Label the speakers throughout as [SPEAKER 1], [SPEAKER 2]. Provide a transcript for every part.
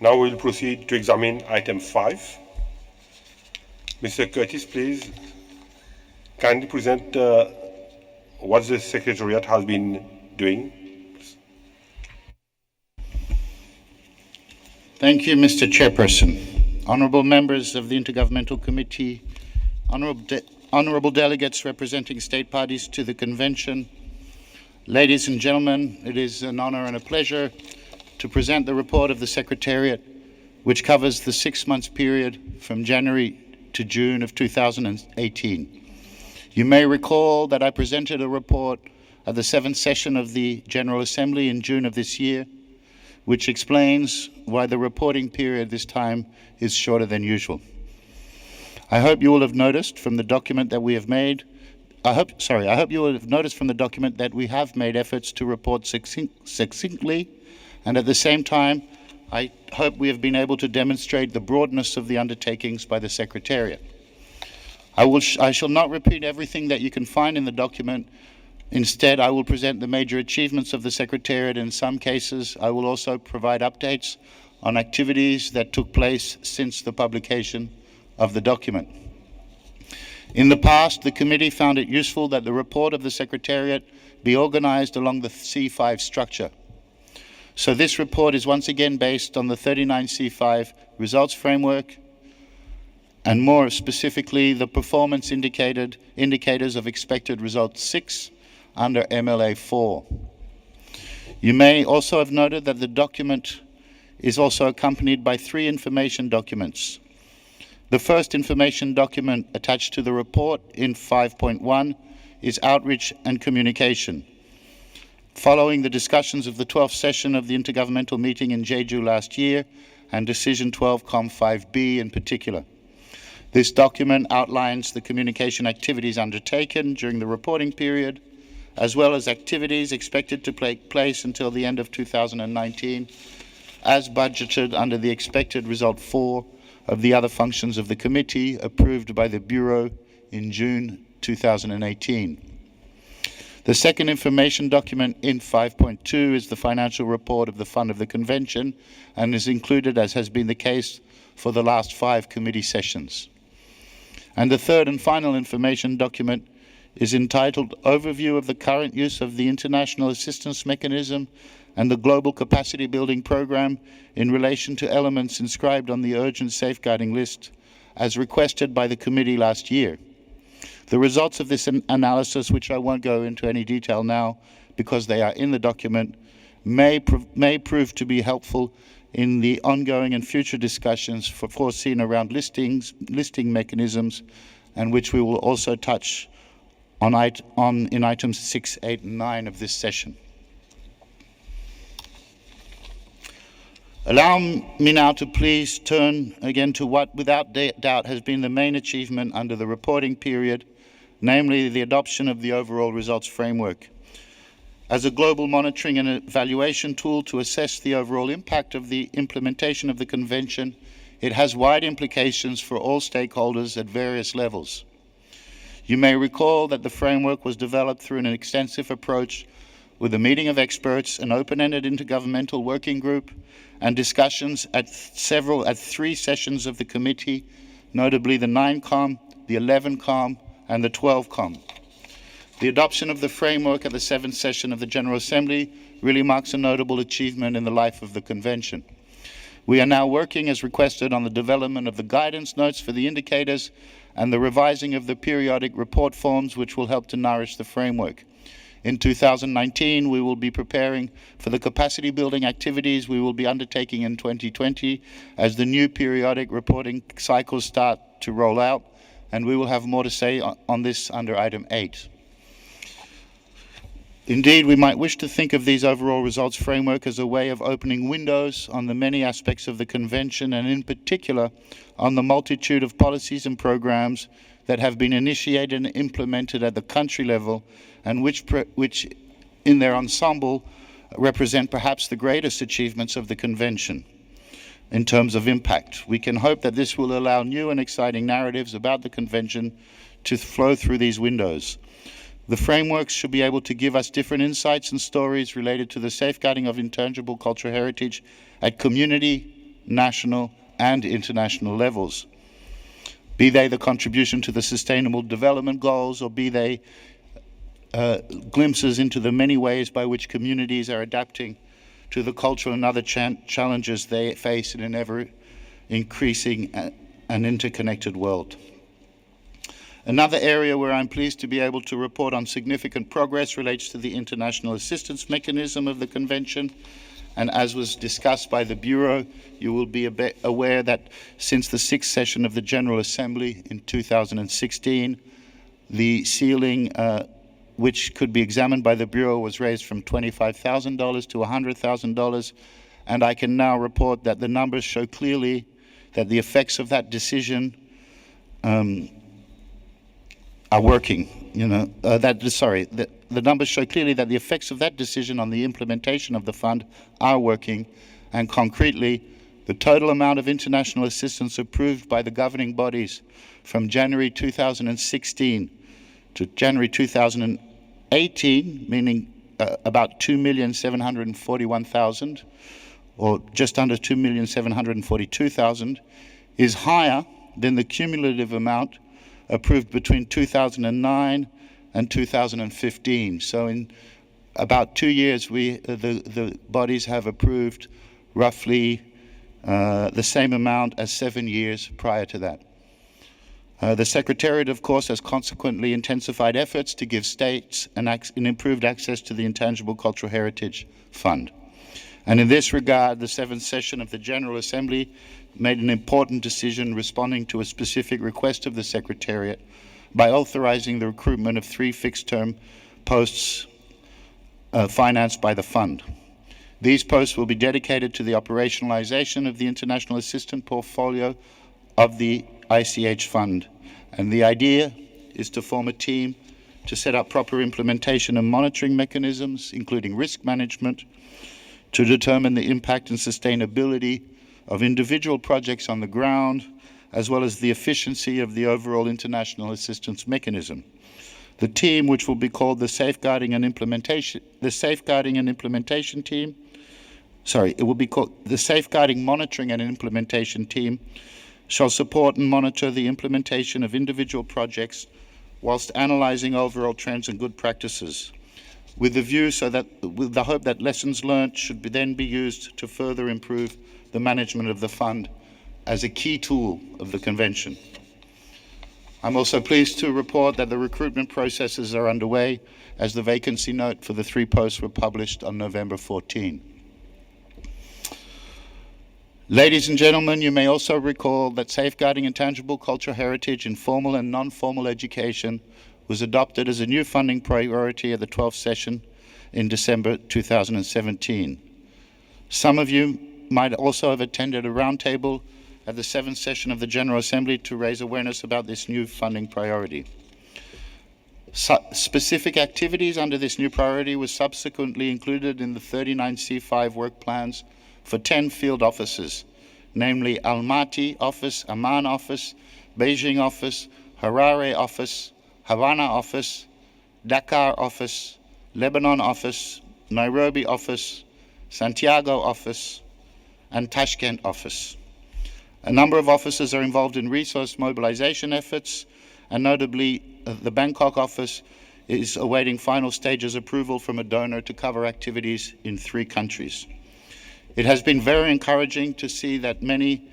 [SPEAKER 1] Now we'll proceed to examine item 5. Mr. Curtis, please kindly present what the Secretariat has been doing.
[SPEAKER 2] Thank you, Mr. Chairperson. Honourable members of the Intergovernmental Committee, honourable delegates representing state parties to the Convention, ladies and gentlemen, it is an honour and a pleasure to present the report of the Secretariat, which covers the 6 months period from January to June of 2018. You may recall that I presented a report at the 7th session of the General Assembly in June of this year, which explains why the reporting period this time is shorter than usual. I hope you will have noticed from the document that we have made, I hope you will have noticed from the document that we have made efforts to report succinctly, and at the same time, I hope we have been able to demonstrate the broadness of the undertakings by the Secretariat. I shall not repeat everything that you can find in the document. Instead, I will present the major achievements of the Secretariat. In some cases, I will also provide updates on activities that took place since the publication of the document. In the past, the Committee found it useful that the report of the Secretariat be organized along the C5 structure. So this report is once again based on the 39C5 results framework, and more specifically, the performance indicators of expected results 6 under MLA 4. You may also have noted that the document is also accompanied by 3 information documents. The first information document attached to the report in 5.1 is outreach and communication. Following the discussions of the 12th session of the Intergovernmental meeting in Jeju last year and Decision 12-5B in particular. This document outlines the communication activities undertaken during the reporting period, as well as activities expected to take place until the end of 2019, as budgeted under the expected result 4 of the other functions of the committee approved by the Bureau in June 2018. The second information document in 5.2 is the financial report of the Fund of the Convention and is included, as has been the case for the last 5 committee sessions. And the third and final information document is entitled Overview of the Current Use of the International Assistance Mechanism and the Global Capacity Building Program in relation to elements inscribed on the urgent safeguarding list as requested by the committee last year. The results of this analysis, which I won't go into any detail now because they are in the document, may prove to be helpful in the ongoing and future discussions foreseen around listing mechanisms, and which we will also touch on in items 6, 8, and 9 of this session. Allow me now to please turn again to what without doubt has been the main achievement under the reporting period, namely the adoption of the overall results framework. As a global monitoring and evaluation tool to assess the overall impact of the implementation of the Convention, it has wide implications for all stakeholders at various levels. You may recall that the framework was developed through an extensive approach with a meeting of experts, an open-ended intergovernmental working group, and discussions at 3 sessions of the committee, notably the 9Com, the 11Com, and the 12Com. The adoption of the framework at the 7th session of the General Assembly really marks a notable achievement in the life of the Convention. We are now working as requested on the development of the guidance notes for the indicators and the revising of the periodic report forms, which will help to nourish the framework. In 2019, we will be preparing for the capacity building activities we will be undertaking in 2020 as the new periodic reporting cycles start to roll out, and we will have more to say on this under item 8. Indeed, we might wish to think of these overall results framework as a way of opening windows on the many aspects of the Convention, and in particular on the multitude of policies and programs that have been initiated and implemented at the country level, and which in their ensemble represent perhaps the greatest achievements of the Convention in terms of impact. We can hope that this will allow new and exciting narratives about the Convention to flow through these windows. The frameworks should be able to give us different insights and stories related to the safeguarding of intangible cultural heritage at community, national, and international levels, be they the contribution to the Sustainable Development Goals, or be they glimpses into the many ways by which communities are adapting to the cultural and other challenges they face in an ever-increasing and interconnected world. Another area where I'm pleased to be able to report on significant progress relates to the international assistance mechanism of the Convention. And as was discussed by the Bureau, you will be aware that since the sixth session of the General Assembly in 2016, the ceiling which could be examined by the Bureau was raised from $25,000 to $100,000. And I can now report that the numbers show clearly that the effects of that decision are working. The numbers show clearly that the effects of that decision on the implementation of the fund are working, and concretely, the total amount of international assistance approved by the governing bodies from January 2016 to January 2018, meaning about 2,741,000, or just under 2,742,000, is higher than the cumulative amount approved between 2009 and 2015. So in about 2 years, the bodies have approved roughly the same amount as 7 years prior to that. The Secretariat, of course, has consequently intensified efforts to give states an improved access to the Intangible Cultural Heritage Fund. And in this regard, the seventh session of the General Assembly made an important decision responding to a specific request of the Secretariat by authorizing the recruitment of 3 fixed-term posts financed by the fund. These posts will be dedicated to the operationalization of the international assistance portfolio of the ICH fund. And the idea is to form a team to set up proper implementation and monitoring mechanisms, including risk management, to determine the impact and sustainability of individual projects on the ground, as well as the efficiency of the overall international assistance mechanism. The team, which will be called the Safeguarding and Implementation Team, it will be called the Safeguarding Monitoring and Implementation Team, shall support and monitor the implementation of individual projects whilst analyzing overall trends and good practices, with the hope that lessons learned should then be used to further improve the management of the fund as a key tool of the Convention. I'm also pleased to report that the recruitment processes are underway, as the vacancy note for the 3 posts were published on November 14. Ladies and gentlemen, you may also recall that safeguarding intangible cultural heritage in formal and non-formal education was adopted as a new funding priority at the 12th session in December 2017. Some of you might also have attended a roundtable at the 7th session of the General Assembly to raise awareness about this new funding priority. Specific activities under this new priority were subsequently included in the 39C5 work plans for 10 field offices, namely Almaty Office, Amman Office, Beijing Office, Harare Office, Havana Office, Dakar Office, Lebanon Office, Nairobi Office, Santiago Office, and Tashkent Office. A number of offices are involved in resource mobilization efforts, and notably the Bangkok office is awaiting final stages approval from a donor to cover activities in 3 countries. It has been very encouraging to see that many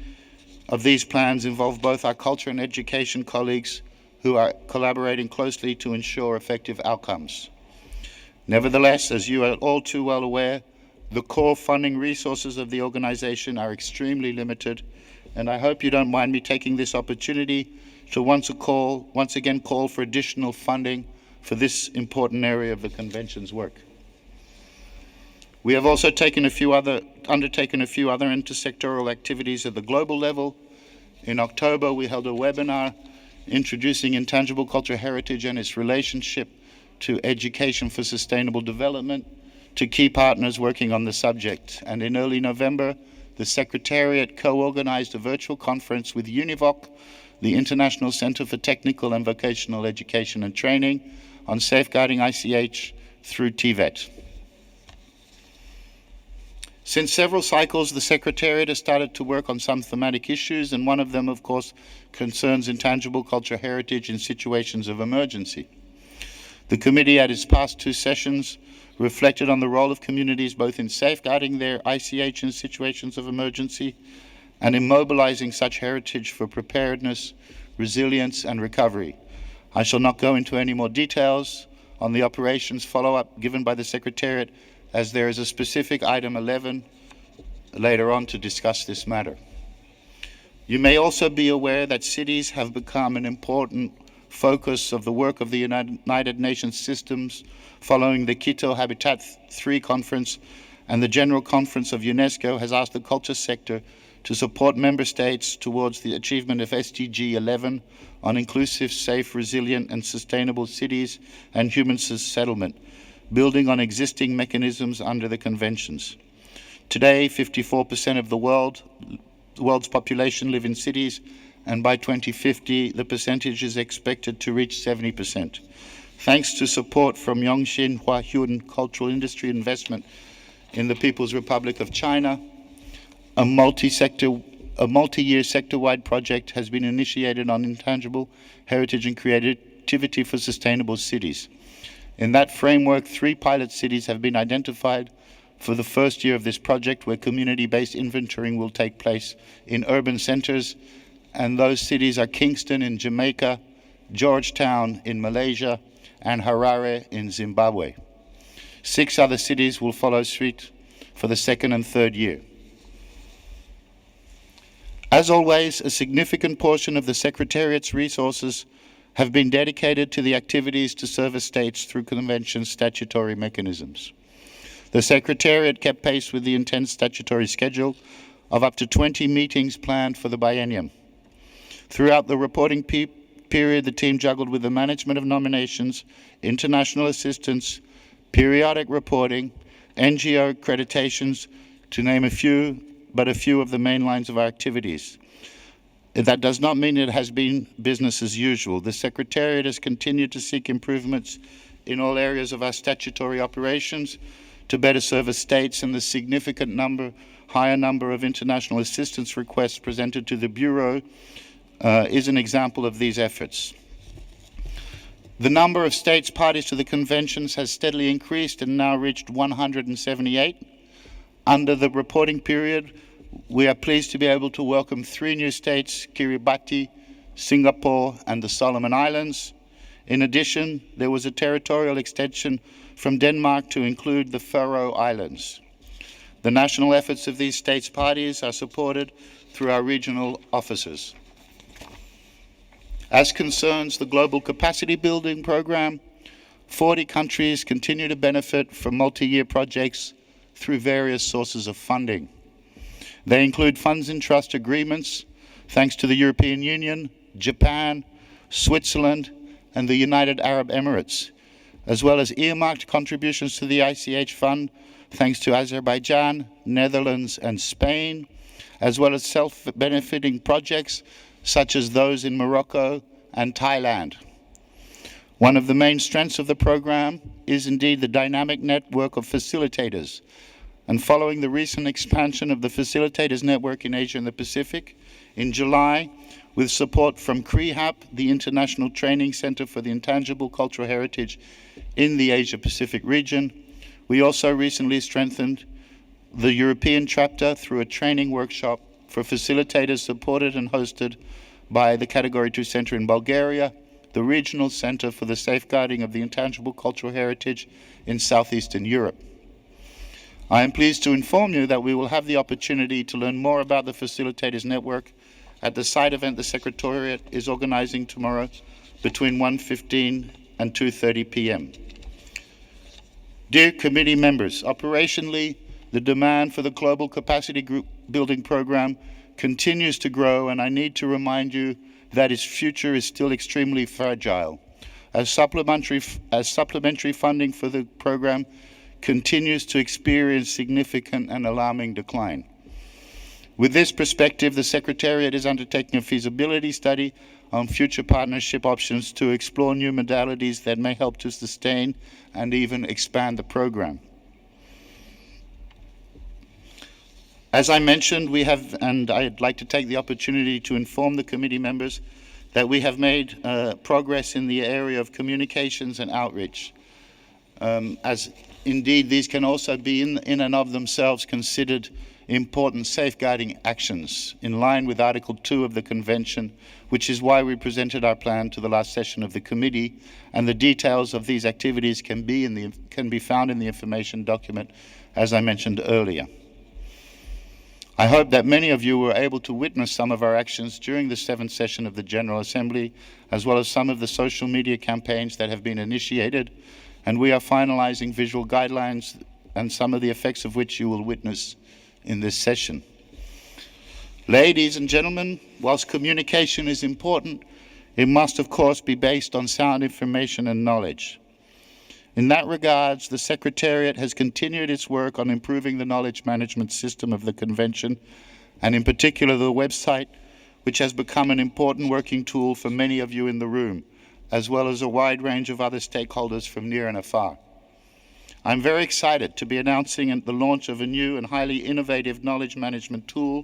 [SPEAKER 2] of these plans involve both our culture and education colleagues who are collaborating closely to ensure effective outcomes. Nevertheless, as you are all too well aware, the core funding resources of the organization are extremely limited, and I hope you don't mind me taking this opportunity to once again call for additional funding for this important area of the Convention's work. We have also undertaken a few other intersectoral activities at the global level. In October, we held a webinar introducing intangible cultural heritage and its relationship to education for sustainable development to key partners working on the subject. And in early November, the Secretariat co-organized a virtual conference with UNIVOC, the International Center for Technical and Vocational Education and Training, on safeguarding ICH through TVET. Since several cycles, the Secretariat has started to work on some thematic issues, and one of them, of course, concerns intangible cultural heritage in situations of emergency. The committee, at its past two sessions, reflected on the role of communities both in safeguarding their ICH in situations of emergency and in mobilizing such heritage for preparedness, resilience, and recovery. I shall not go into any more details on the operations follow-up given by the Secretariat, as there is a specific item 11 later on to discuss this matter. You may also be aware that cities have become an important focus of the work of the United Nations systems following the Quito Habitat 3 conference, and the General Conference of UNESCO has asked the culture sector to support member states towards the achievement of SDG 11 on inclusive, safe, resilient, and sustainable cities and human settlement, building on existing mechanisms under the conventions. Today, 54% of the world's population live in cities, and by 2050, the percentage is expected to reach 70%. Thanks to support from Yongxin Huahyun Cultural Industry Investment in the People's Republic of China, a multi-year sector-wide project has been initiated on intangible heritage and creativity for sustainable cities. In that framework, 3 pilot cities have been identified for the first year of this project, where community-based inventorying will take place in urban centers, and those cities are Kingston in Jamaica, Georgetown in Malaysia, and Harare in Zimbabwe. 6 other cities will follow suit for the second and third year. As always, a significant portion of the Secretariat's resources have been dedicated to the activities to service states through Convention's statutory mechanisms. The Secretariat kept pace with the intense statutory schedule of up to 20 meetings planned for the biennium. Throughout the reporting period, the team juggled with the management of nominations, international assistance, periodic reporting, NGO accreditations, to name a few of the main lines of our activities. That does not mean it has been business as usual. The Secretariat has continued to seek improvements in all areas of our statutory operations to better service states, and the significant higher number of international assistance requests presented to the Bureau is an example of these efforts. The number of states parties to the conventions has steadily increased and now reached 178. Under the reporting period, we are pleased to be able to welcome 3 new states, Kiribati, Singapore, and the Solomon Islands. In addition, there was a territorial extension from Denmark to include the Faroe Islands. The national efforts of these states parties are supported through our regional offices. As concerns the Global Capacity Building Program, 40 countries continue to benefit from multi-year projects through various sources of funding. They include funds in trust agreements, thanks to the European Union, Japan, Switzerland, and the United Arab Emirates, as well as earmarked contributions to the ICH Fund, thanks to Azerbaijan, Netherlands, and Spain, as well as self-benefiting projects such as those in Morocco and Thailand. One of the main strengths of the program is indeed the dynamic network of facilitators. And following the recent expansion of the facilitators network in Asia and the Pacific, in July, with support from CREHAP, the International Training Center for the Intangible Cultural Heritage in the Asia-Pacific region, we also recently strengthened the European chapter through a training workshop for facilitators supported and hosted by the Category 2 Center in Bulgaria, the Regional Center for the Safeguarding of the Intangible Cultural Heritage in Southeastern Europe. I am pleased to inform you that we will have the opportunity to learn more about the Facilitators Network at the side event the Secretariat is organizing tomorrow between 1:15 and 2:30 p.m. Dear committee members, operationally, the demand for the Global Capacity Group Building Program continues to grow, and I need to remind you that its future is still extremely fragile. As supplementary funding for the program continues to experience significant and alarming decline. With this perspective, the Secretariat is undertaking a feasibility study on future partnership options to explore new modalities that may help to sustain and even expand the program. As I mentioned, we have, and I'd like to take the opportunity to inform the committee members that we have made progress in the area of communications and outreach, as indeed these can also be in and of themselves considered important safeguarding actions in line with Article 2 of the Convention, which is why we presented our plan to the last session of the committee, and the details of these activities can be found in the information document, as I mentioned earlier. I hope that many of you were able to witness some of our actions during the 7th session of the General Assembly, as well as some of the social media campaigns that have been initiated, and we are finalizing visual guidelines and some of the effects of which you will witness in this session. Ladies and gentlemen, whilst communication is important, it must of course be based on sound information and knowledge. In that regards, the Secretariat has continued its work on improving the knowledge management system of the Convention, and in particular the website, which has become an important working tool for many of you in the room, as well as a wide range of other stakeholders from near and afar. I'm very excited to be announcing the launch of a new and highly innovative knowledge management tool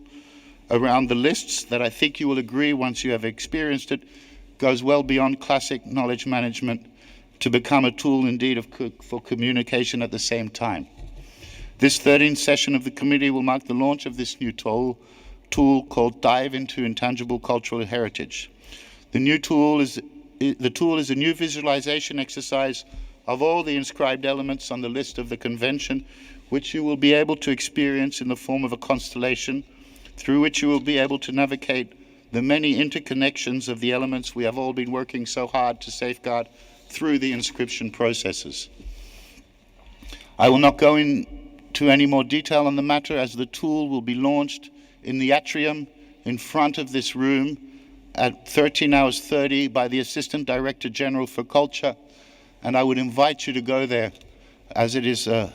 [SPEAKER 2] around the lists that I think you will agree, once you have experienced it, goes well beyond classic knowledge management to become a tool indeed for communication at the same time. This 13th session of the committee will mark the launch of this new tool called Dive into Intangible Cultural Heritage. The tool is a new visualization exercise of all the inscribed elements on the list of the Convention, which you will be able to experience in the form of a constellation, through which you will be able to navigate the many interconnections of the elements we have all been working so hard to safeguard through the inscription processes. I will not go into any more detail on the matter, as the tool will be launched in the atrium in front of this room at 13:30 by the Assistant Director General for Culture, and I would invite you to go there, as it is a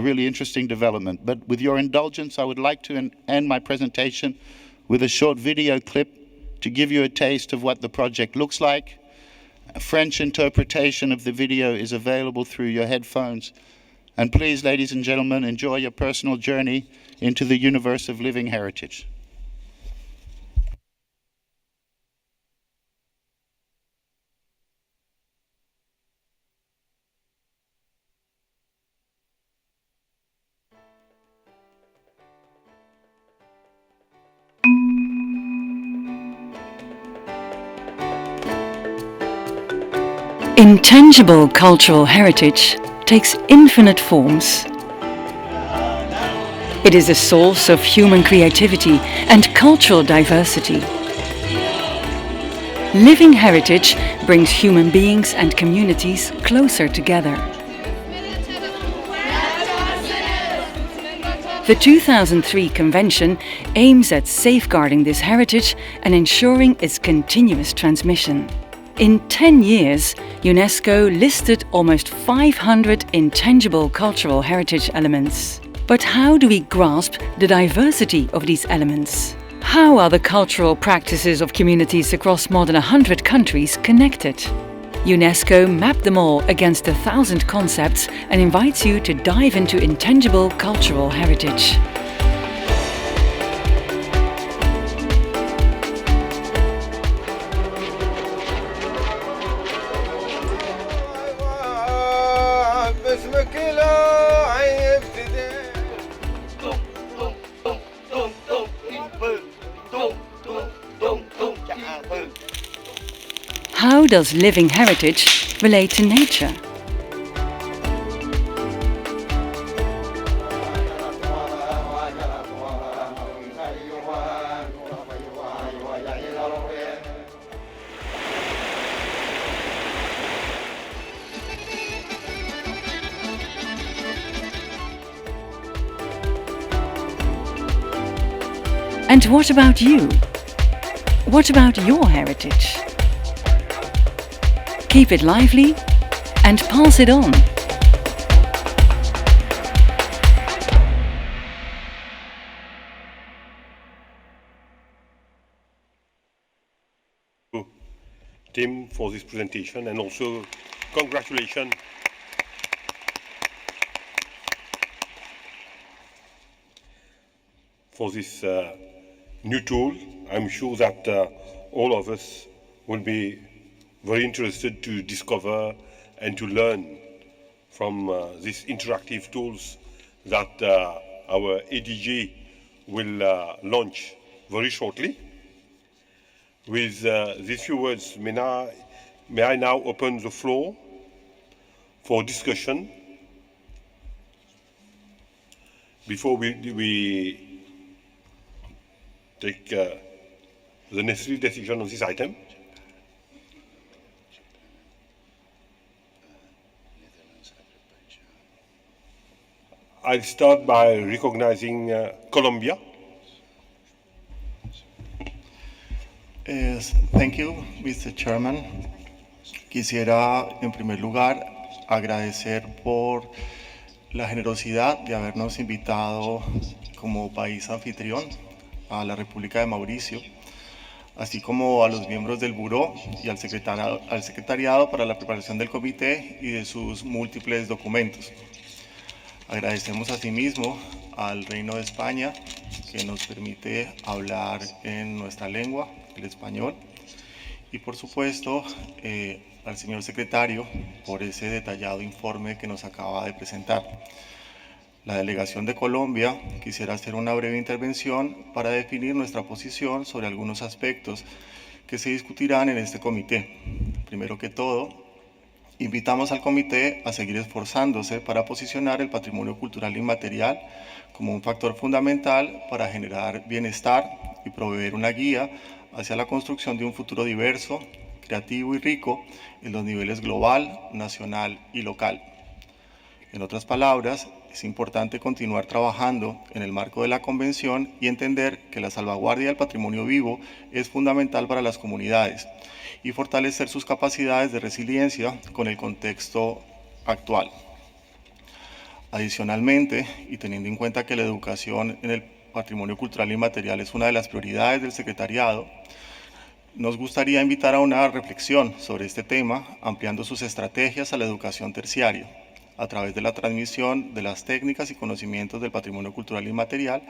[SPEAKER 2] really interesting development. But with your indulgence, I would like to end my presentation with a short video clip to give you a taste of what the project looks like. A French interpretation of the video is available through your headphones. And please, ladies and gentlemen, enjoy your personal journey into the universe of living heritage.
[SPEAKER 3] Intangible cultural heritage takes infinite forms. It is a source of human creativity and cultural diversity. Living heritage brings human beings and communities closer together. The 2003 Convention aims at safeguarding this heritage and ensuring its continuous transmission. In 10 years, UNESCO listed almost 500 intangible cultural heritage elements. But how do we grasp the diversity of these elements? How are the cultural practices of communities across more than 100 countries connected? UNESCO mapped them all against 1,000 concepts and invites you to dive into intangible cultural heritage. How does living heritage relate to nature? And what about you? What about your heritage? Keep it lively and pass it on.
[SPEAKER 1] Tim, for this presentation, and also congratulations. for this new tool. I'm sure that all of us will be very interested to discover and to learn from these interactive tools that our ADG will launch very shortly. With these few words, may I now open the floor for discussion before we take the necessary decision on this item. I'll start by recognizing Colombia.
[SPEAKER 4] Thank you, Mr. Chairman. Quisiera, en primer lugar, agradecer por la generosidad de habernos invitado como país anfitrión a la República de Mauricio, así como a los miembros del Buró y al Secretariado para la preparación del comité y de sus múltiples documentos. Agradecemos asimismo al Reino de España, que nos permite hablar en nuestra lengua, el español, y por supuesto al señor secretario por ese detallado informe que nos acaba de presentar. La delegación de Colombia quisiera hacer una breve intervención para definir nuestra posición sobre algunos aspectos que se discutirán en este comité. Primero que todo, invitamos al comité a seguir esforzándose para posicionar el patrimonio cultural inmaterial como un factor fundamental para generar bienestar y proveer una guía hacia la construcción de un futuro diverso, creativo y rico en los niveles global, nacional y local. En otras palabras, es importante continuar trabajando en el marco de la Convención y entender que la salvaguardia del patrimonio vivo es fundamental para las comunidades y fortalecer sus capacidades de resiliencia con el contexto actual. Adicionalmente, y teniendo en cuenta que la educación en el patrimonio cultural inmaterial es una de las prioridades del Secretariado, nos gustaría invitar a una reflexión sobre este tema, ampliando sus estrategias a la educación terciaria, a través de la transmisión de las técnicas y conocimientos del patrimonio cultural inmaterial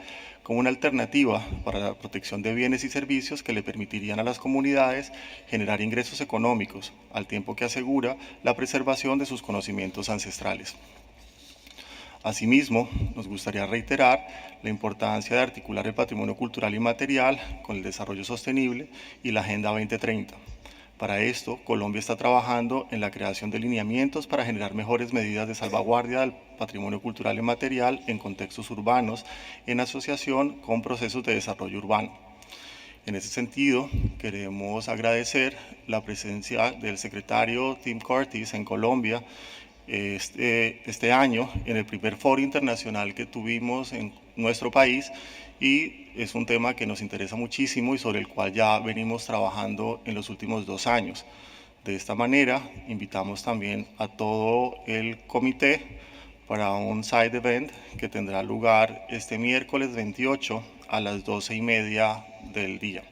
[SPEAKER 4] como una alternativa para la protección de bienes y servicios que le permitirían a las comunidades generar ingresos económicos, al tiempo que asegura la preservación de sus conocimientos ancestrales. Asimismo, nos gustaría reiterar la importancia de articular el patrimonio cultural inmaterial con el desarrollo sostenible y la Agenda 2030. Para esto, Colombia está trabajando en la creación de lineamientos para generar mejores medidas de salvaguardia del patrimonio cultural inmaterial en contextos urbanos, en asociación con procesos de desarrollo urbano. En ese sentido, queremos agradecer la presencia del secretario Tim Curtis en Colombia este año en el primer foro internacional que tuvimos en nuestro país, y es un tema que nos interesa muchísimo y sobre el cual ya venimos trabajando en los últimos 2 años. De esta manera, invitamos también a todo el comité para un side event que tendrá lugar este miércoles 28 a las 12:30 del día.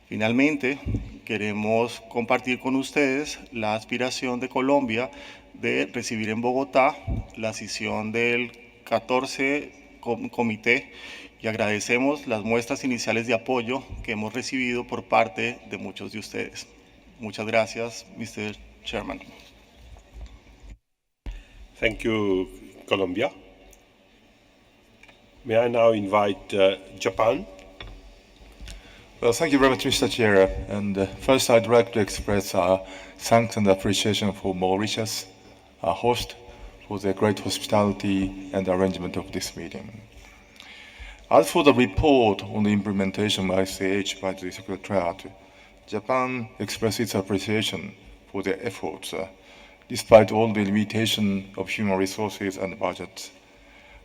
[SPEAKER 4] Finalmente, queremos compartir con ustedes la aspiración de Colombia de recibir en Bogotá la sesión del 14 comité, y agradecemos las muestras iniciales de apoyo que hemos recibido por parte de muchos de ustedes. Muchas gracias, Mr. Chairman.
[SPEAKER 1] Thank you, Colombia. May I now invite Japan?
[SPEAKER 5] Well, thank you very much, Mr. Chair. And first, I'd like to express our thanks and appreciation for Mauritius, our host, for their great hospitality and arrangement of this meeting. As for the report on the implementation of ICH by the Secretariat, Japan expresses its appreciation for their efforts, despite all the limitation of human resources and budgets,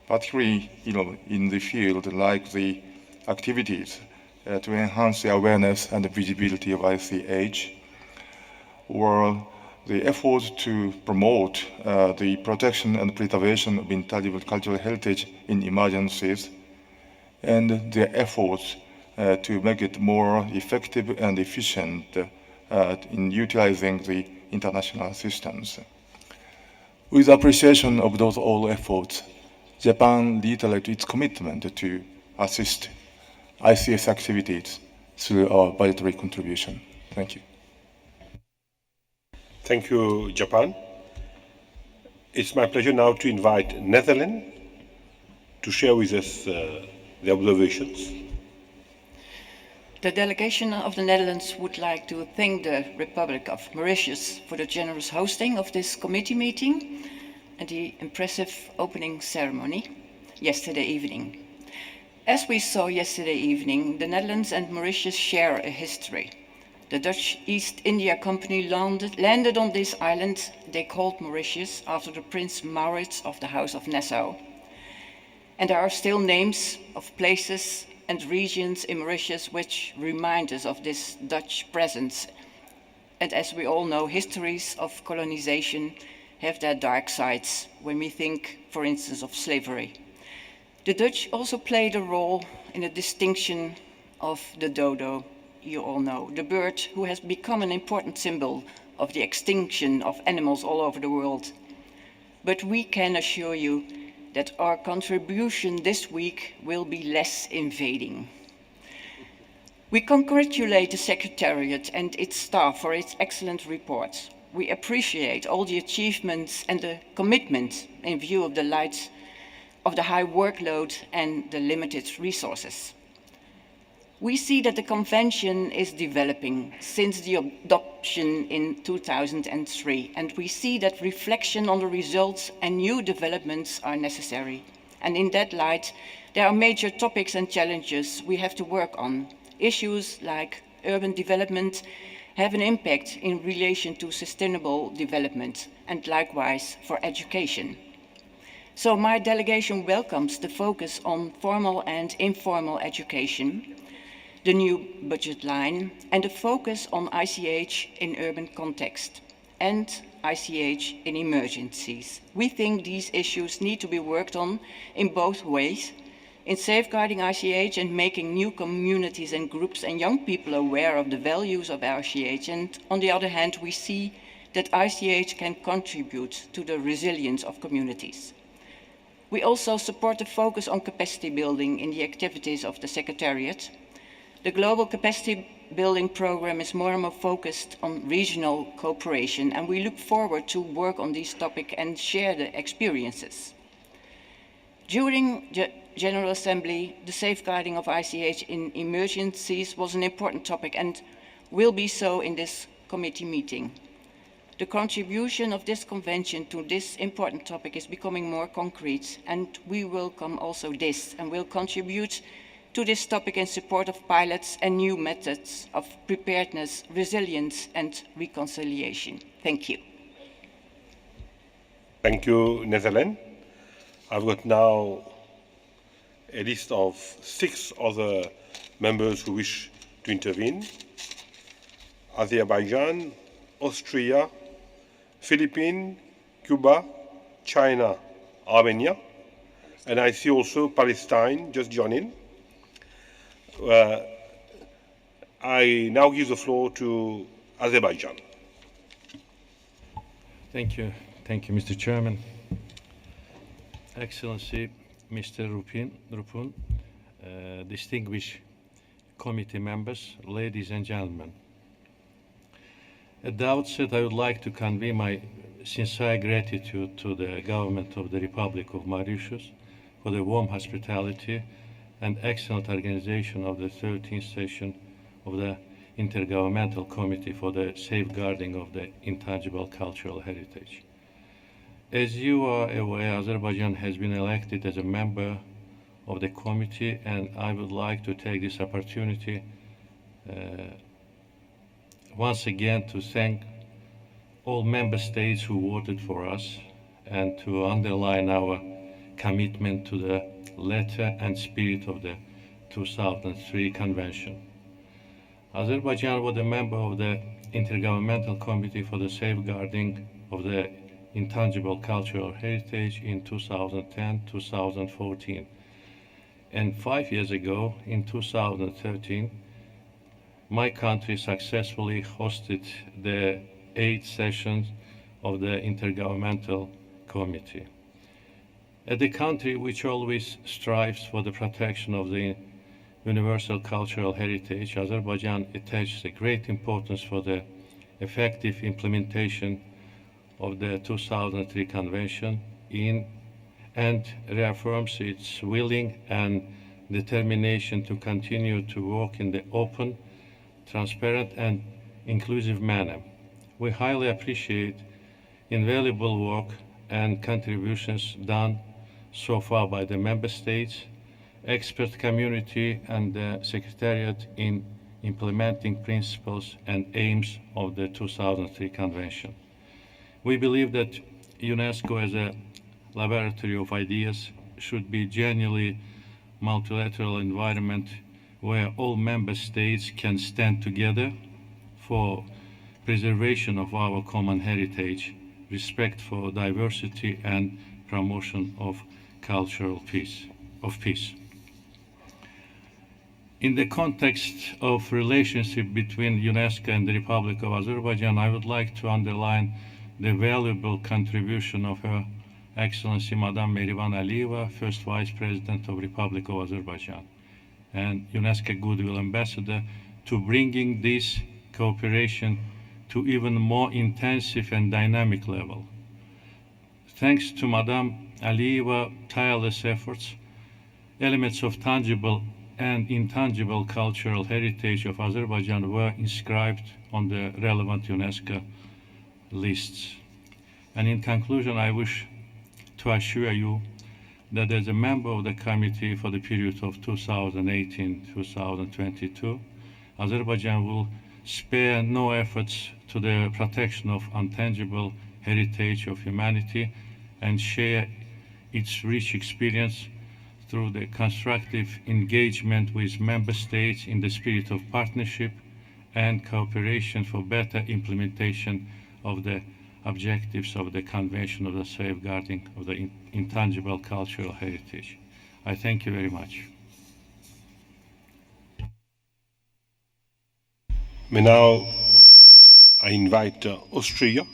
[SPEAKER 5] particularly in the field like the activities to enhance the awareness and the visibility of ICH, or the efforts to promote the protection and preservation of intangible cultural heritage in emergencies, and their efforts to make it more effective and efficient in utilizing the international assistance. With appreciation of those all efforts, Japan reiterates its commitment to assist ICS activities through our budgetary contribution. Thank you.
[SPEAKER 1] Thank you, Japan. It's my pleasure now to invite Netherlands to share with us the observations.
[SPEAKER 6] The delegation of the Netherlands would like to thank the Republic of Mauritius for the generous hosting of this committee meeting and the impressive opening ceremony yesterday evening. As we saw yesterday evening, the Netherlands and Mauritius share a history. The Dutch East India Company landed on this island they called Mauritius after the Prince Maurits of the House of Nassau. And there are still names of places and regions in Mauritius which remind us of this Dutch presence. And as we all know, histories of colonization have their dark sides when we think, for instance, of slavery. The Dutch also played a role in the distinction of the dodo, you all know, the bird who has become an important symbol of the extinction of animals all over the world. But we can assure you that our contribution this week will be less invading. We congratulate the Secretariat and its staff for its excellent report. We appreciate all the achievements and the commitment in view of the high workload and the limited resources. We see that the Convention is developing since the adoption in 2003, and we see that reflection on the results and new developments are necessary. And in that light, there are major topics and challenges we have to work on. Issues like urban development have an impact in relation to sustainable development, and likewise for education. So my delegation welcomes the focus on formal and informal education, the new budget line, and the focus on ICH in urban context and ICH in emergencies. We think these issues need to be worked on in both ways, in safeguarding ICH and making new communities and groups and young people aware of the values of ICH, and on the other hand, we see that ICH can contribute to the resilience of communities. We also support the focus on capacity building in the activities of the Secretariat. The Global Capacity Building Programme is more and more focused on regional cooperation, and we look forward to work on this topic and share the experiences. During the General Assembly, the safeguarding of ICH in emergencies was an important topic and will be so in this committee meeting. The contribution of this convention to this important topic is becoming more concrete, and we welcome also this and will contribute to this topic in support of pilots and new methods of preparedness, resilience and reconciliation. Thank you.
[SPEAKER 1] Thank you, Netherlands. I've got now a list of 6 other members who wish to intervene. Azerbaijan, Austria, Philippines, Cuba, China, Armenia, and I see also Palestine just joining. I now give the floor to Azerbaijan.
[SPEAKER 7] Thank you, Mr. Chairman. Excellency, Mr. Rupun, distinguished committee members, ladies and gentlemen. At the outset, I would like to convey my sincere gratitude to the government of the Republic of Mauritius for the warm hospitality and excellent organization of the 13th session of the Intergovernmental Committee for the Safeguarding of the Intangible Cultural Heritage. As you are aware, Azerbaijan has been elected as a member of the committee, and I would like to take this opportunity once again to thank all member states who voted for us and to underline our commitment to the letter and spirit of the 2003 Convention. Azerbaijan was a member of the Intergovernmental Committee for the Safeguarding of the Intangible Cultural Heritage in 2010-2014. And 5 years ago, in 2013, my country successfully hosted the 8th session of the Intergovernmental Committee. As a country which always strives for the protection of the universal cultural heritage, Azerbaijan attaches a great importance for the effective implementation of the 2003 Convention and reaffirms its willing and determination to continue to work in the open, transparent, and inclusive manner. We highly appreciate invaluable work and contributions done so far by the Member States, expert community, and the Secretariat in implementing principles and aims of the 2003 Convention. We believe that UNESCO as a laboratory of ideas should be genuinely multilateral environment where all member states can stand together for preservation of our common heritage, respect for diversity, and promotion of cultural peace. In the context of relationship between UNESCO and the Republic of Azerbaijan, I would like to underline the valuable contribution of Her Excellency Madame Mehriban Aliyeva, First Vice President of Republic of Azerbaijan, and UNESCO Goodwill Ambassador, to bringing this cooperation to even more intensive and dynamic level. Thanks to Madame Aliyeva's tireless efforts, elements of tangible and intangible cultural heritage of Azerbaijan were inscribed on the relevant UNESCO lists. And in conclusion, I wish to assure you that as a member of the committee for the period of 2018-2022, Azerbaijan will spare no efforts to the protection of intangible heritage of humanity and share its rich experience through the constructive engagement with member states in the spirit of partnership and cooperation for better implementation of the objectives of the Convention of the Safeguarding of the Intangible Cultural Heritage. I thank you very much.
[SPEAKER 1] Now I invite Austria.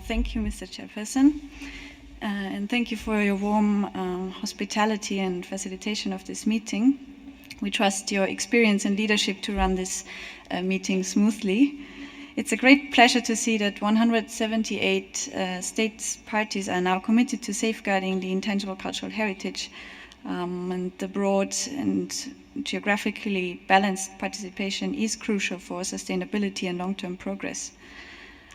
[SPEAKER 8] Thank you, Mr. Chairperson, and thank you for your warm hospitality and facilitation of this meeting. We trust your experience and leadership to run this meeting smoothly. It's a great pleasure to see that 178 states parties are now committed to safeguarding the intangible cultural heritage, and the broad and geographically balanced participation is crucial for sustainability and long-term progress.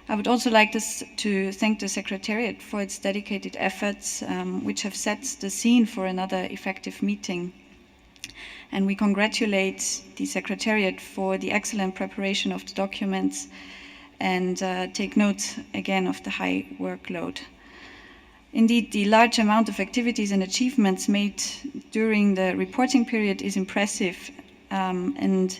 [SPEAKER 8] I would also like to thank the Secretariat for its dedicated efforts, which have set the scene for another effective meeting. And we congratulate the Secretariat for the excellent preparation of the documents and take note again of the high workload. Indeed, the large amount of activities and achievements made during the reporting period is impressive, and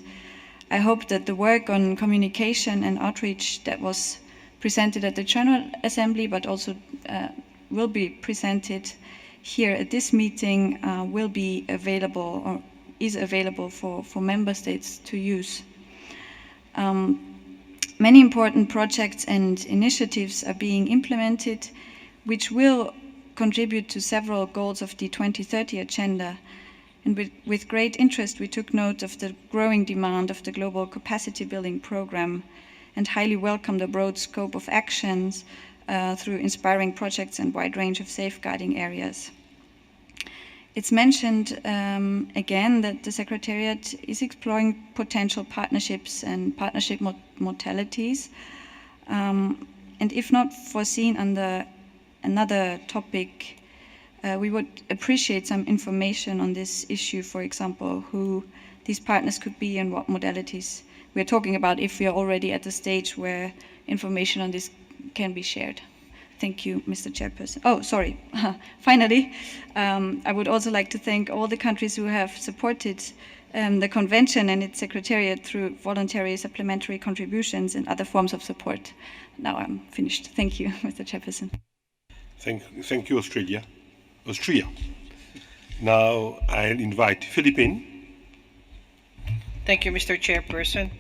[SPEAKER 8] I hope that the work on communication and outreach that was presented at the General Assembly, but also will be presented here at this meeting, will be available or is available for member states to use. Many important projects and initiatives are being implemented, which will contribute to several goals of the 2030 agenda. And with great interest, we took note of the growing demand of the Global Capacity Building Program and highly welcome the broad scope of actions through inspiring projects and wide range of safeguarding areas. It's mentioned again that the Secretariat is exploring potential partnerships and partnership modalities, and if not foreseen under another topic, we would appreciate some information on this issue, for example, who these partners could be and what modalities we're talking about, if we are already at the stage where information on this can be shared. Thank you, Mr. Chairperson. Oh, sorry. Finally, I would also like to thank all the countries who have supported the Convention and its Secretariat through voluntary supplementary contributions and other forms of support. Now I'm finished. Thank you, Mr. Chairperson.
[SPEAKER 1] Thank you, Austria. Now I'll invite Philippine.
[SPEAKER 9] Thank you, Mr. Chairperson.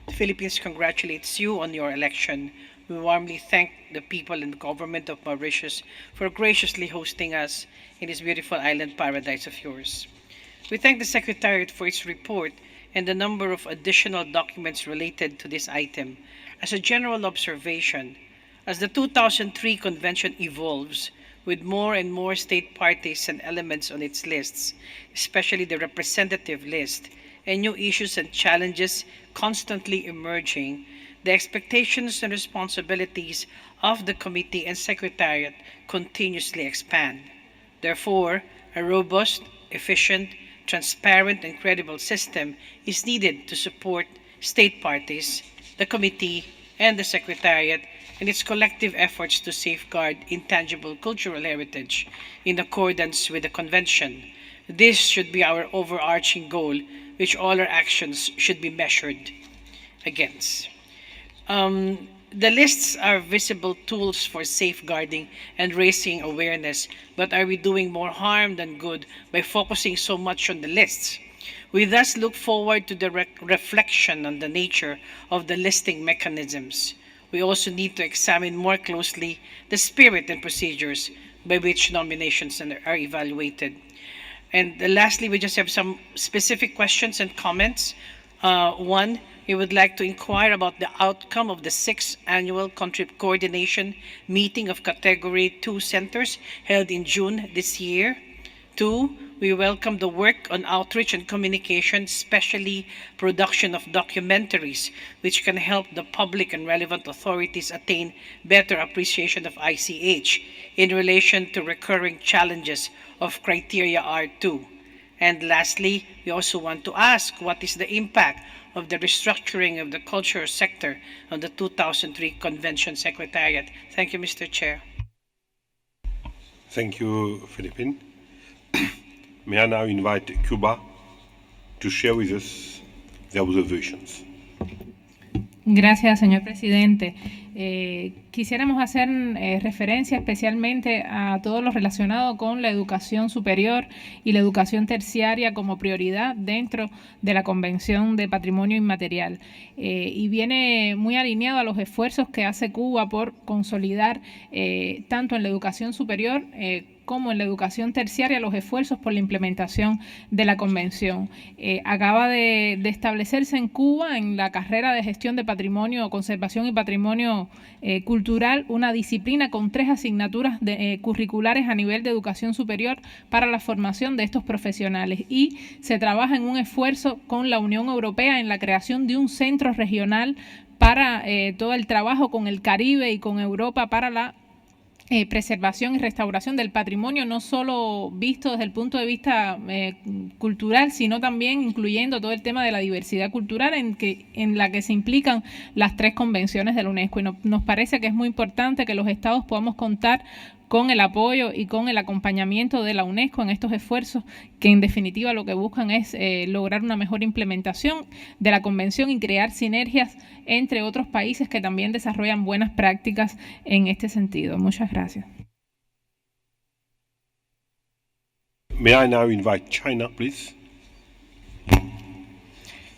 [SPEAKER 9] The Philippines congratulates you on your election. We warmly thank the people and the government of Mauritius for graciously hosting us in this beautiful island paradise of yours. We thank the Secretariat for its report and the number of additional documents related to this item. As a general observation, as the 2003 convention evolves, with more and more state parties and elements on its lists, especially the representative list, and new issues and challenges constantly emerging, the expectations and responsibilities of the committee and secretariat continuously expand. Therefore, a robust, efficient, transparent, and credible system is needed to support state parties, the committee, and the secretariat in its collective efforts to safeguard intangible cultural heritage in accordance with the Convention. This should be our overarching goal, which all our actions should be measured against. The lists are visible tools for safeguarding and raising awareness, but are we doing more harm than good by focusing so much on the lists? We thus look forward to the reflection on the nature of the listing mechanisms. We also need to examine more closely the spirit and procedures by which nominations are evaluated. And lastly, we just have some specific questions and comments. One, we would like to inquire about the outcome of the 6th annual coordination meeting of Category 2 centers held in June this year. 2, we welcome the work on outreach and communication, especially production of documentaries, which can help the public and relevant authorities attain better appreciation of ICH in relation to recurring challenges of criteria R2. And lastly, we also want to ask what is the impact of the restructuring of the culture sector on the 2003 Convention Secretariat. Thank you, Mr. Chair.
[SPEAKER 1] Thank you, Philippine. May I now invite Cuba to share with us their observations.
[SPEAKER 10] Gracias, señor presidente. Quisiéramos hacer referencia especialmente a todo lo relacionado con la educación superior y la educación terciaria como prioridad dentro de la Convención de Patrimonio Inmaterial. Y viene muy alineado a los esfuerzos que hace Cuba por consolidar tanto en la educación superior como en la educación terciaria los esfuerzos por la implementación de la Convención. Acaba de establecerse en Cuba, en la carrera de gestión de patrimonio, conservación y patrimonio cultural, una disciplina con 3 asignaturas curriculares a nivel de educación superior para la formación de estos profesionales. Y se trabaja en un esfuerzo con la Unión Europea en la creación de un centro regional para todo el trabajo con el Caribe y con Europa para la preservación y restauración del patrimonio, no solo visto desde el punto de vista cultural, sino también incluyendo todo el tema de la diversidad cultural en la que se implican las 3 convenciones de la Unesco. Y nos parece que es muy importante que los estados podamos contar con el apoyo y con el acompañamiento de la Unesco en estos esfuerzos que en definitiva lo que buscan es lograr una mejor implementación de la Convención y crear sinergias entre otros países que también desarrollan buenas prácticas en este sentido. Muchas gracias.
[SPEAKER 1] May I now invite China, please?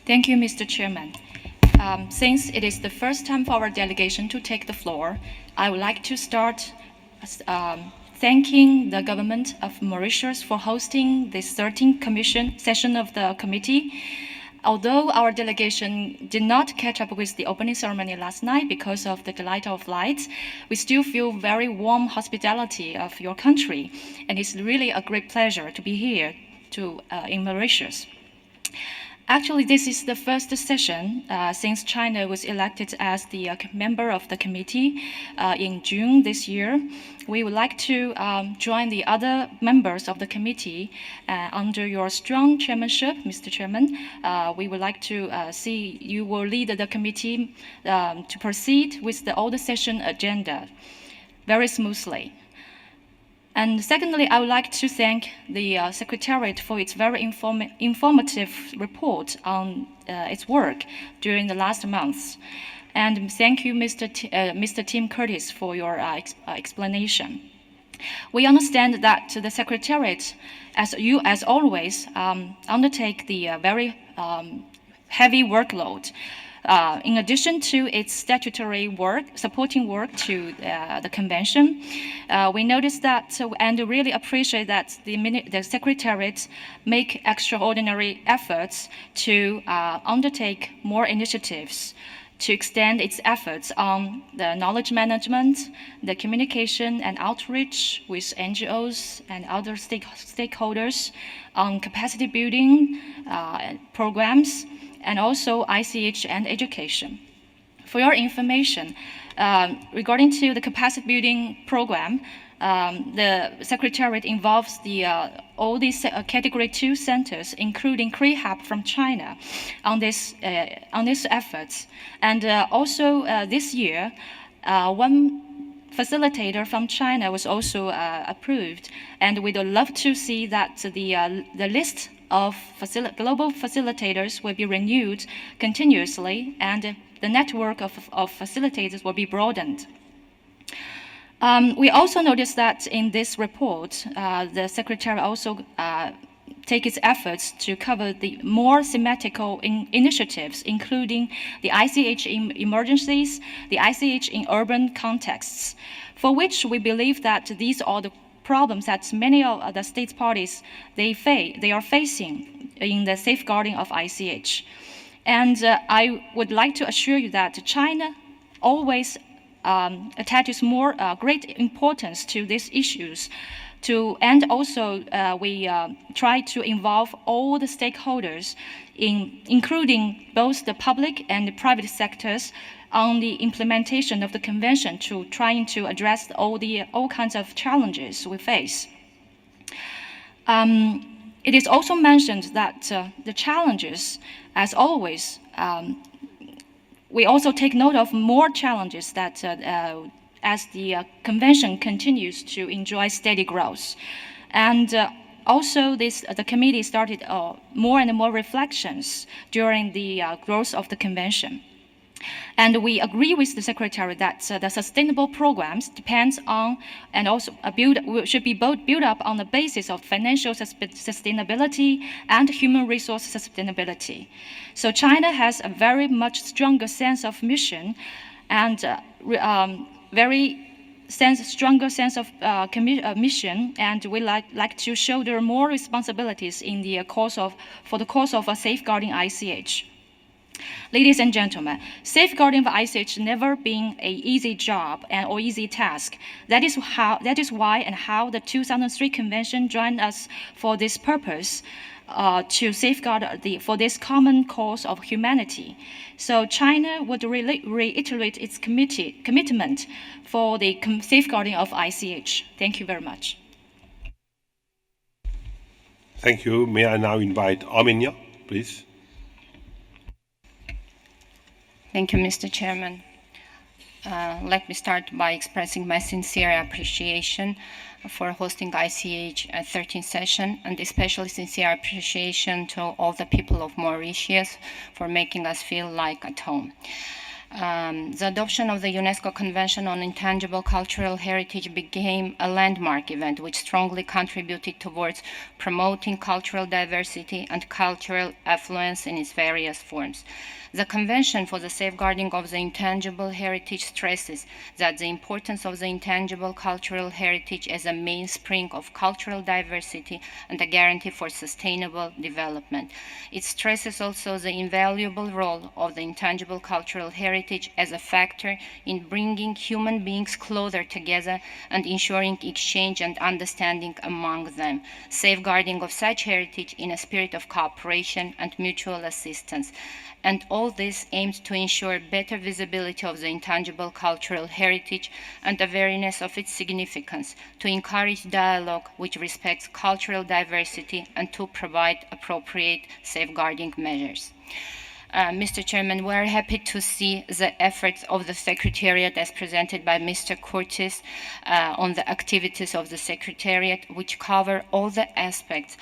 [SPEAKER 11] Thank you, Mr. Chairman. Since it is the first time for our delegation to take the floor, I would like to start thanking the government of Mauritius for hosting this 13th commission session of the committee. Although our delegation did not catch up with the opening ceremony last night because of the delay of flights, we still feel very warm hospitality of your country, and it's really a great pleasure to be here in Mauritius. Actually, this is the first session since China was elected as the member of the committee in June this year. We would like to join the other members of the committee under your strong chairmanship, Mr. Chairman. We would like to see you will lead the committee to proceed with the old session agenda very smoothly. And secondly, I would like to thank the Secretariat for its very informative report on its work during the last months. And thank you, Mr. Tim Curtis, for your explanation. We understand that the Secretariat, as always, undertake the very heavy workload. In addition to its statutory work, supporting work to the convention, we noticed that and really appreciate that the Secretariat make extraordinary efforts to undertake more initiatives to extend its efforts on the knowledge management, the communication and outreach with NGOs and other stakeholders, on capacity building programs, and also ICH and education. For your information, regarding to the capacity building program, the Secretariat involves all these Category 2 centers, including CREHAB from China, on these efforts. And also this year, one facilitator from China was also approved, and we'd love to see that the list of global facilitators will be renewed continuously, and the network of facilitators will be broadened. We also noticed that in this report, the Secretary also take its efforts to cover the more thematical initiatives, including the ICH in emergencies, the ICH in urban contexts, for which we believe that these are the problems that many of the state parties they are facing in the safeguarding of ICH. And I would like to assure you that China always attaches more great importance to these issues. And also we try to involve all the stakeholders, including both the public and the private sectors, on the implementation of the convention, to trying to address all kinds of challenges we face. It is also mentioned that the challenges, as always, we also take note of more challenges that as the convention continues to enjoy steady growth. And also the committee started more and more reflections during the growth of the convention. And we agree with the Secretary that the sustainable programs depends on and also should be both built up on the basis of financial sustainability and human resource sustainability. So China has a very much stronger sense of mission and stronger sense of mission, and we like to shoulder more responsibilities in the for the course of safeguarding ICH. Ladies and gentlemen, safeguarding the ICH never been an easy job or easy task. That is why and how the 2003 Convention joined us for this purpose, to safeguard for this common cause of humanity. So China would reiterate its commitment for the safeguarding of ICH. Thank you very much.
[SPEAKER 1] Thank you. May I now invite Armenia, please?
[SPEAKER 12] Thank you, Mr. Chairman. Let me start by expressing my sincere appreciation for hosting ICH 13th session, and especially sincere appreciation to all the people of Mauritius for making us feel like at home. The adoption of the UNESCO Convention on Intangible Cultural Heritage became a landmark event which strongly contributed towards promoting cultural diversity and cultural affluence in its various forms. The Convention for the Safeguarding of the Intangible Heritage stresses that the importance of the intangible cultural heritage as a mainspring of cultural diversity and a guarantee for sustainable development. It stresses also the invaluable role of the intangible cultural heritage as a factor in bringing human beings closer together and ensuring exchange and understanding among them, safeguarding of such heritage in a spirit of cooperation and mutual assistance. And all this aims to ensure better visibility of the intangible cultural heritage and awareness of its significance, to encourage dialogue which respects cultural diversity, and to provide appropriate safeguarding measures. Mr. Chairman, we are happy to see the efforts of the Secretariat as presented by Mr. Curtis on the activities of the Secretariat, which cover all the aspects,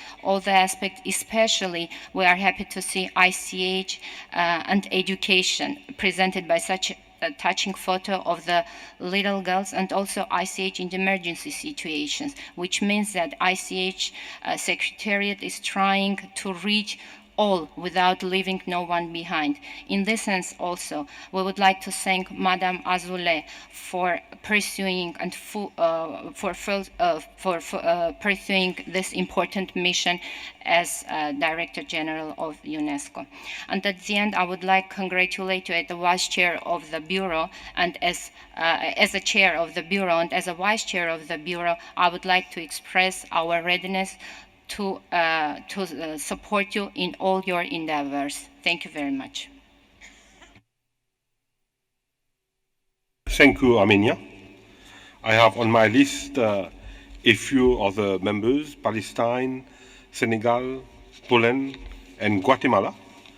[SPEAKER 12] especially we are happy to see ICH and education presented by such a touching photo of the little girls, and also ICH in emergency situations, which means that ICH Secretariat is trying to reach all without leaving no one behind. In this sense also, we would like to thank Madame Azoulay for pursuing and pursuing this important mission as Director General of UNESCO. And at the end, I would like to congratulate you as the Vice Chair of the Bureau, and as a Chair of the Bureau and as a Vice Chair of the Bureau, I would like to express our readiness to support you in all your endeavors. Thank you very much.
[SPEAKER 1] Thank you, Armenia. I have on my list a few other members: Palestine, Senegal, Poland, and Guatemala.